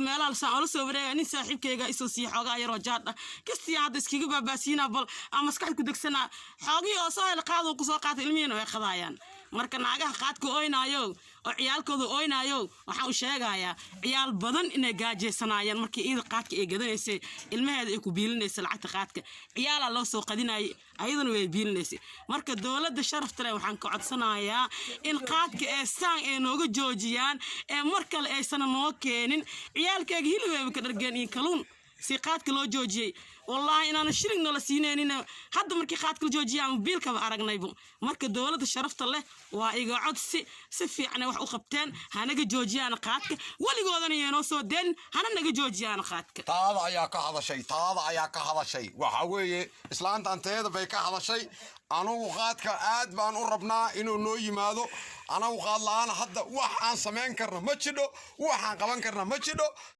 meelaha la soo wareegay nin saaxiibkayga isoo sii xoogaa yaroo jaad ah kastii hadda iskiga baabaasiina bal ama maskaxda ku degsanaa xoogii oo soo hel qaado ku soo qaatay ilmihiina way qadaayaan marka naagaha qaadka ooynaayo oo ciyaalkooda ooynaayo waxaan u sheegayaa ciyaal badan inay gaajeysanayaan markii iida qaadka ay gadanaysay ilmaheeda ay ku biilinaysay lacagta qaadka ciyaala loo soo qadinayay ayadana way biilinaysay marka dawladda sharafta leh waxaan ka codsanayaa in qaadka ee saan ay nooga joojiyaan ee mar kale aysan noo keenin ciyaalkayga hilibeyba ka dhargeen iyo kaluun si qaadka loo joojiyay والله إن أنا شريك نلا سينين إنه حد مركي خات كل جوجي عم بيلك بأرجنا يبون مركي دولة الشرف الله ويقعد سفي أنا وح أخبتين هنجي جوجي أنا قاتك ولا يقولون ينوسو دين هنجي جوجي أنا قاتك تاضع يا كهذا شيء تاضع يا كهذا شيء وحوي إسلام أنت هذا بيك هذا شيء أنا وقاتك عاد بان قربنا إنه نوي ماذا أنا وقال أنا حتى وح عن سمين كرنا ما تشدو وح عن قبان كرنا ما تشدو